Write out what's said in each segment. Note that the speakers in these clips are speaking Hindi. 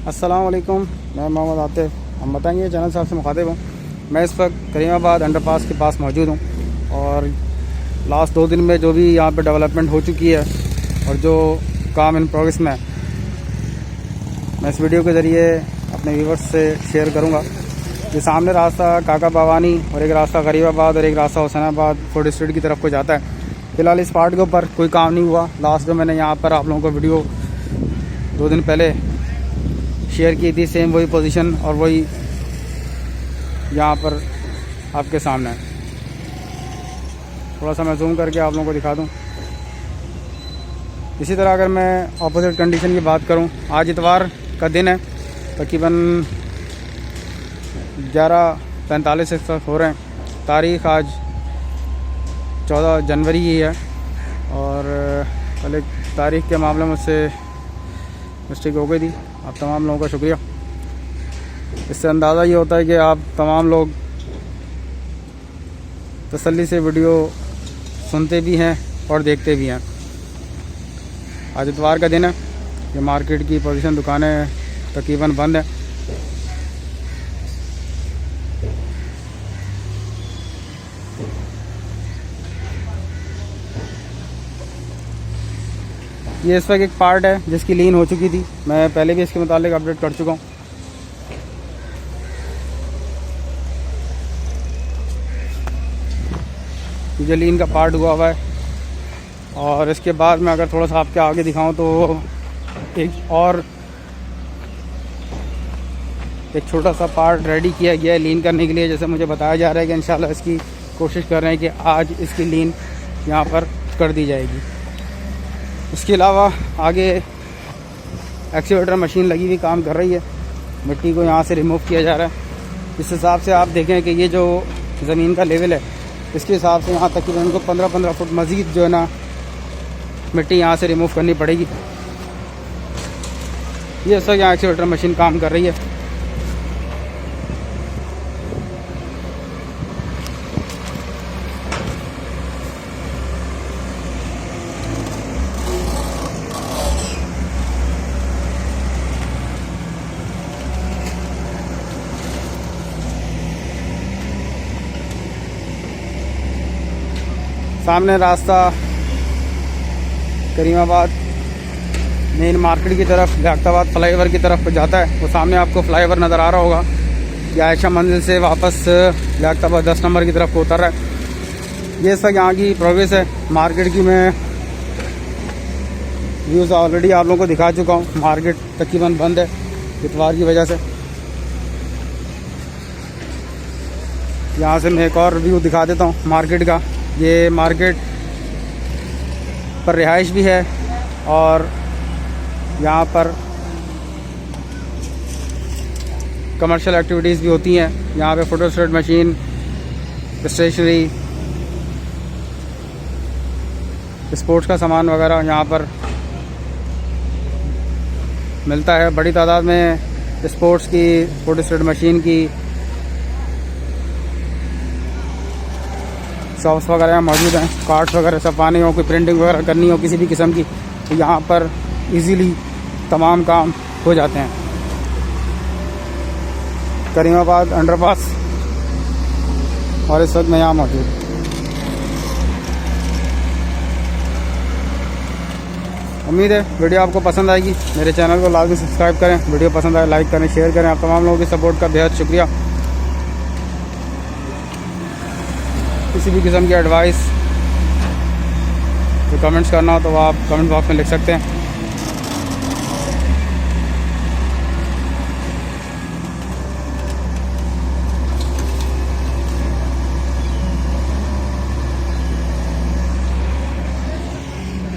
अस्सलाम वालेकुम, मैं मोहम्मद आतिफ। हम बताएंगे चैनल साहब से मुखातिब हूँ। मैं इस वक्त करीमाबाद अंडरपास के पास मौजूद हूँ और लास्ट 2 दिन में जो भी यहाँ पे डेवलपमेंट हो चुकी है और जो काम इन प्रोग्रेस में है, मैं इस वीडियो के ज़रिए अपने व्यूवर्स से शेयर करूँगा। ये सामने रास्ता काका बावानी और एक रास्ता करीमाबाद और एक रास्ता हुसैनाबाद फोर्ट स्ट्रीट की तरफ को जाता है। फ़िलहाल इस पार्ट के ऊपर कोई काम नहीं हुआ। लास्ट में मैंने यहाँ पर आप लोगों को वीडियो 2 दिन पहले शेयर की थी, सेम वही पोजीशन और वही यहाँ पर आपके सामने है। थोड़ा सा मैं जूम करके आप लोगों को दिखा दूँ। इसी तरह अगर मैं ऑपोजिट कंडीशन की बात करूँ, आज इतवार का दिन है, तकरीबन 11:45 इस वक्त हो रहे हैं। तारीख़ आज 14 जनवरी ही है और कल एक तारीख़ के मामले में मुझसे मिस्टेक हो गई थी। आप तमाम लोगों का शुक्रिया। इससे अंदाज़ा ये होता है कि आप तमाम लोग तसल्ली से वीडियो सुनते भी हैं और देखते भी हैं। आज इतवार का दिन है। ये मार्केट की पोजीशन, दुकानें तकरीबन बंद हैं। ये इस वक्त एक पार्ट है जिसकी लीन हो चुकी थी। मैं पहले भी इसके मुतालिक अपडेट कर चुका हूँ। ये लीन का पार्ट हुआ हुआ है और इसके बाद मैं अगर थोड़ा सा आपके आगे दिखाऊं तो एक छोटा सा पार्ट रेडी किया गया है लीन करने के लिए। जैसे मुझे बताया जा रहा है कि इंशाल्लाह इसकी कोशिश कर रहे हैं कि आज इसकी लीन यहाँ पर कर दी जाएगी। इसके अलावा आगे एक्सीवेटर मशीन लगी हुई काम कर रही है। मिट्टी को यहाँ से रिमूव किया जा रहा है। इस हिसाब से आप देखें कि ये जो ज़मीन का लेवल है, इसके हिसाब से यहाँ तकरीबन इनको 15-15 फुट मज़ीद जो है ना मिट्टी यहाँ से रिमूव करनी पड़ेगी। ये सब यहाँ एक्सीवेटर मशीन काम कर रही है। सामने रास्ता करीमाबाद मेन मार्केट की तरफ, लियाकताबाद फ्लाईओवर की तरफ जाता है। वो सामने आपको फ्लाईओवर नज़र आ रहा होगा। ये आयशा मंजिल से वापस लियाकताबाद 10 नंबर की तरफ को उतर रहा है। ये सब यहाँ की प्रोग्रेस है। मार्केट की मैं व्यूज़ ऑलरेडी आप लोगों को दिखा चुका हूँ। मार्केट तकरीबन बंद है इतवार की वजह से। यहाँ से मैं एक और व्यू दिखा देता हूँ मार्केट का। ये मार्केट पर रिहाइश भी है और यहाँ पर कमर्शियल एक्टिविटीज़ भी होती हैं। यहाँ पे photostat machine, stationery, sports का सामान वगैरह यहाँ पर मिलता है। बड़ी तादाद में स्पोर्ट्स की, फ़ोटो स्टेट मशीन की शॉप्स वगैरह मौजूद हैं। कार्ड्स वगैरह सब पानी हो, कोई प्रिंटिंग वगैरह करनी हो किसी भी किस्म की, तो यहाँ पर इजीली तमाम काम हो जाते हैं। करीमाबाद अंडरपास और इस वक्त मैं यहाँ मौजूद। उम्मीद है वीडियो आपको पसंद आएगी। मेरे चैनल को लाजमी सब्सक्राइब करें। वीडियो पसंद आए लाइक करें, शेयर करें। आप तमाम लोगों की सपोर्ट का बेहद शुक्रिया। किसी भी किस्म की एडवाइस जो कमेंट्स करना हो तो आप कमेंट बॉक्स में लिख सकते हैं।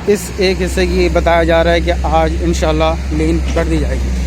इस एक हिस्से की बताया जा रहा है कि आज इंशाल्लाह लीन कर दी जाएगी।